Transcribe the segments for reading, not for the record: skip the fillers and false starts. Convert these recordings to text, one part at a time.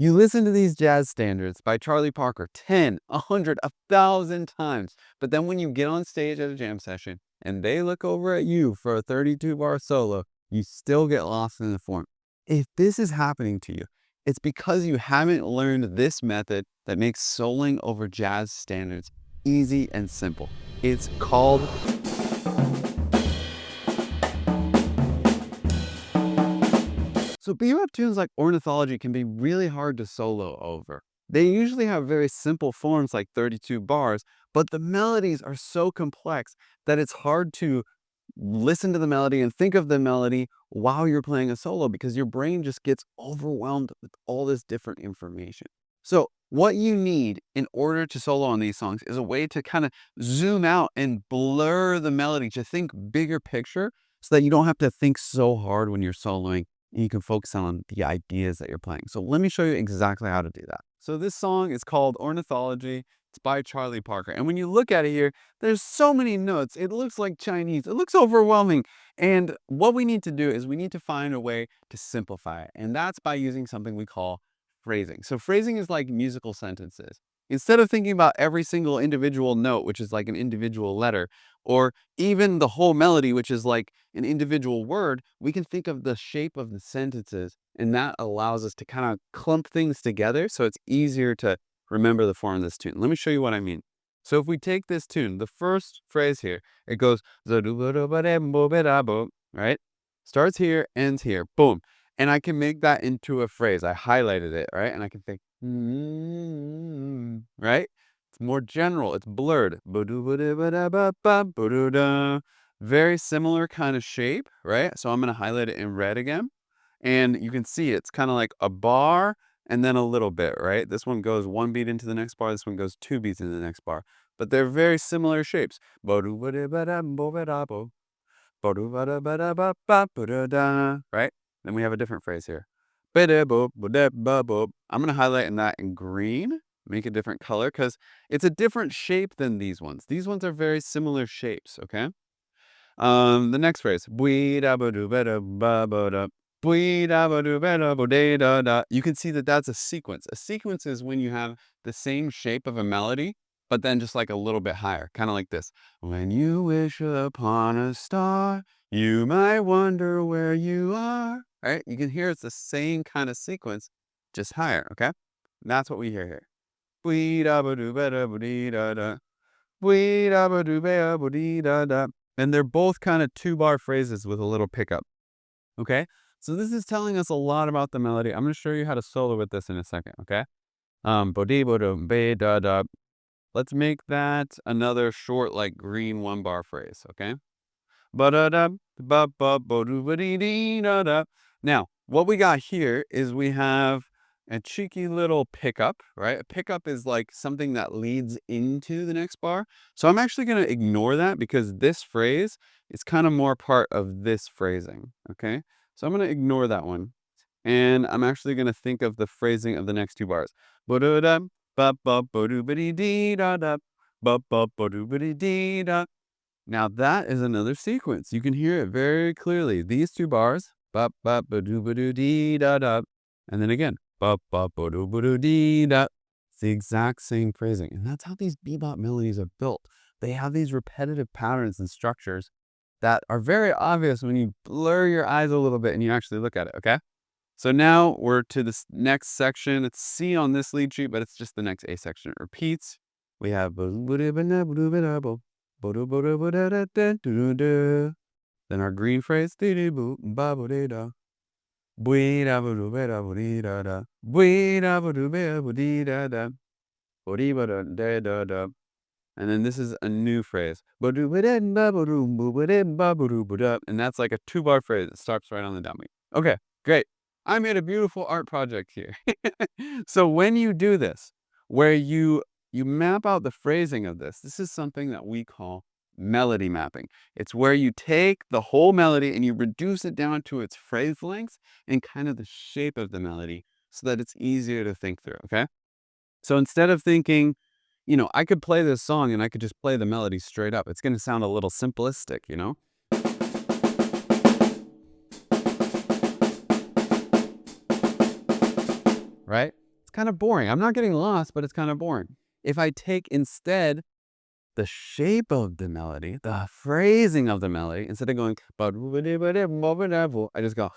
You listen to these jazz standards by Charlie Parker 10, 100, 1,000 times, but then when you get on stage at a jam session and they look over at you for a 32-bar solo, you still get lost in the form. If this is happening to you, it's because you haven't learned this method that makes soloing over jazz standards easy and simple. It's called So bebop tunes like Ornithology can be really hard to solo over. They usually have very simple forms like 32 bars, but the melodies are so complex that it's hard to listen to the melody and think of the melody while you're playing a solo because your brain just gets overwhelmed with all this different information. So what you need in order to solo on these songs is a way to kind of zoom out and blur the melody to think bigger picture so that you don't have to think so hard when you're soloing and you can focus on the ideas that you're playing. So let me show you exactly how to do that. So this song is called Ornithology. It's by Charlie Parker. And when you look at it here, there's so many notes. It looks like Chinese. It looks overwhelming. And what we need to do is we need to find a way to simplify it. And that's by using something we call phrasing. So phrasing is like musical sentences. Instead of thinking about every single individual note, which is like an individual letter, or even the whole melody, which is like an individual word, we can think of the shape of the sentences, and that allows us to kind of clump things together so it's easier to remember the form of this tune. Let me show you what I mean. So if we take this tune, the first phrase here, it goes, right? Starts here, ends here, boom. And I can make that into a phrase. I highlighted it, right? And I can think, right? It's more general. It's blurred. Very similar kind of shape, right? So I'm going to highlight it in red again. And you can see it's kind of like a bar and then a little bit, right? This one goes one beat into the next bar. This one goes two beats into the next bar. But they're very similar shapes. Right? Then we have a different phrase here. I'm going to highlight in that in green, make a different color because it's a different shape than these ones. These ones are very similar shapes, okay? The next phrase. You can see that that's a sequence. A sequence is when you have the same shape of a melody, but then just like a little bit higher, kind of like this. When you wish upon a star, you might wonder where you are. Right? You can hear it's the same kind of sequence, just higher, okay? And that's what we hear here. And they're both kind of 2-bar phrases with a little pickup. Okay? So this is telling us a lot about the melody. I'm going to show you how to solo with this in a second, okay? Let's make that another short, like green 1-bar phrase, okay? Now, what we got here is we have a cheeky little pickup, right? A pickup is like something that leads into the next bar. So I'm actually going to ignore that because this phrase is kind of more part of this phrasing, okay? So I'm going to ignore that one. And I'm actually going to think of the phrasing of the next 2 bars. Now that is another sequence. You can hear it very clearly. These 2 bars, and then again, it's the exact same phrasing. And that's how these bebop melodies are built. They have these repetitive patterns and structures that are very obvious when you blur your eyes a little bit and you actually look at it, okay? So now we're to this next section. It's C on this lead sheet, but it's just the next A section. It repeats. We have then our green phrase. And then this is a new phrase. And that's like a 2-bar phrase. It starts right on the downbeat. Okay, great. I made a beautiful art project here. So when you do this, where you map out the phrasing of this is something that we call melody mapping. It's where you take the whole melody and you reduce it down to its phrase lengths and kind of the shape of the melody so that it's easier to think through, okay? So instead of thinking, I could play this song and I could just play the melody straight up. It's going to sound a little simplistic, right? kind of boring. I'm not getting lost, but it's kind of boring. If I take instead the shape of the melody, the phrasing of the melody, instead of going, I just go,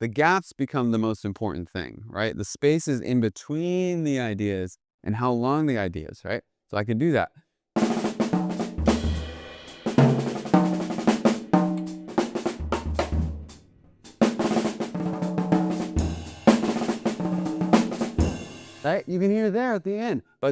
the gaps become the most important thing, right? The spaces in between the ideas and how long the idea is, right? So I can do that. Right? You can hear there at the end. I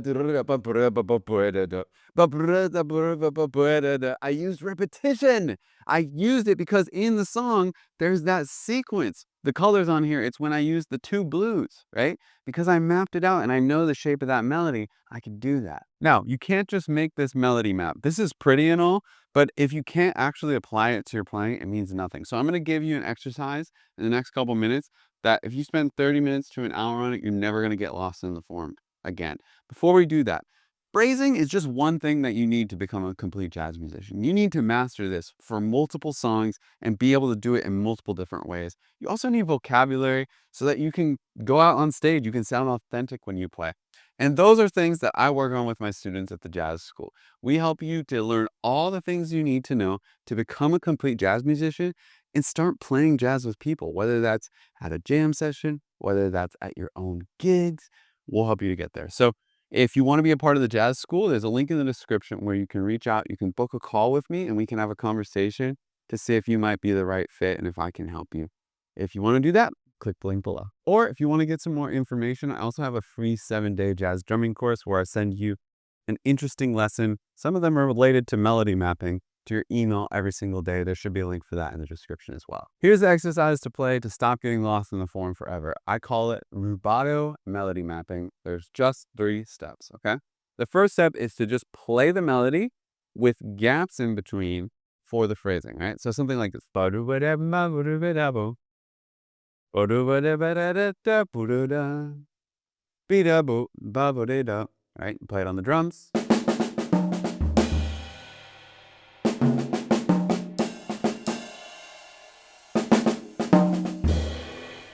used repetition. I used it because in the song, there's that sequence. The colors on here, it's when I use the two blues, right? Because I mapped it out and I know the shape of that melody, I can do that. Now, you can't just make this melody map. This is pretty and all, but if you can't actually apply it to your playing, it means nothing. So I'm going to give you an exercise in the next couple minutes that if you spend 30 minutes to an hour on it, you're never going to get lost in the form again. Before we do that, phrasing is just one thing that you need to become a complete jazz musician. You need to master this for multiple songs and be able to do it in multiple different ways. You also need vocabulary so that you can go out on stage, you can sound authentic when you play. And those are things that I work on with my students at the jazz school. We help you to learn all the things you need to know to become a complete jazz musician and start playing jazz with people, whether that's at a jam session, whether that's at your own gigs. We'll help you to get there. So if you want to be a part of the jazz school, there's a link in the description where you can reach out, you can book a call with me, and we can have a conversation to see if you might be the right fit and if I can help you. If you want to do that, click the link below. Or if you want to get some more information, I also have a free 7-day jazz drumming course where I send you an interesting lesson. Some of them are related to melody mapping to your email every single day. There should be a link for that in the description as well. Here's the exercise to play to stop getting lost in the form forever. I call it Rubato Melody Mapping. There's just 3 steps, okay? The first step is to just play the melody with gaps in between for the phrasing, right? So something like this. Right? Play it on the drums.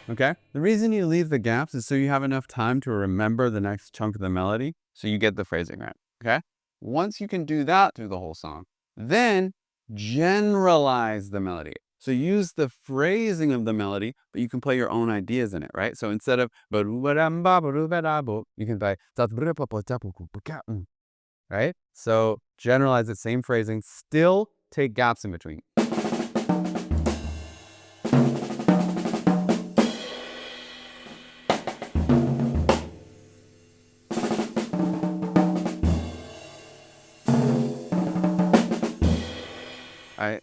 Okay? The reason you leave the gaps is so you have enough time to remember the next chunk of the melody, so you get the phrasing right, okay? Once you can do that through the whole song, then generalize the melody. So use the phrasing of the melody, but you can play your own ideas in it, right? So instead of you can play right? So generalize the same phrasing, still take gaps in between.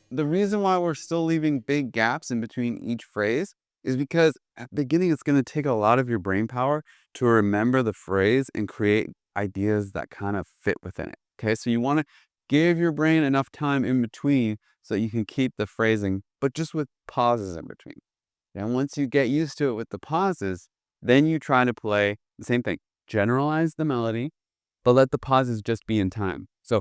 The reason why we're still leaving big gaps in between each phrase is because at the beginning, it's going to take a lot of your brain power to remember the phrase and create ideas that kind of fit within it. Okay, so you want to give your brain enough time in between so that you can keep the phrasing, but just with pauses in between. And once you get used to it with the pauses, then you try to play the same thing. Generalize the melody, but let the pauses just be in time. So,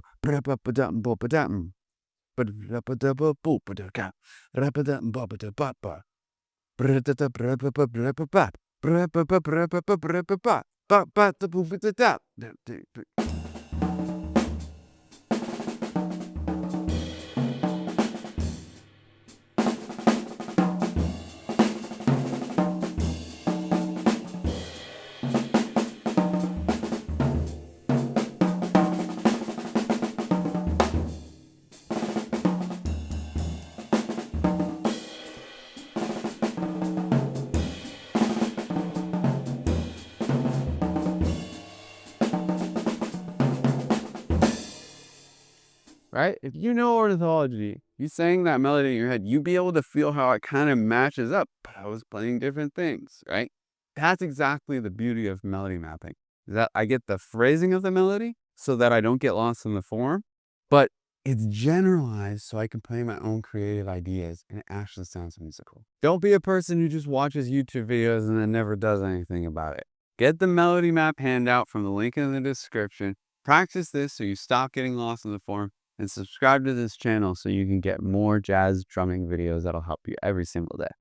right? If you know ornithology, you sang that melody in your head, you'd be able to feel how it kind of matches up, but I was playing different things, right? That's exactly the beauty of melody mapping, is that I get the phrasing of the melody so that I don't get lost in the form, but it's generalized so I can play my own creative ideas and it actually sounds musical. Don't be a person who just watches YouTube videos and then never does anything about it. Get the melody map handout from the link in the description. Practice this so you stop getting lost in the form. and subscribe to this channel so you can get more jazz drumming videos that'll help you every single day.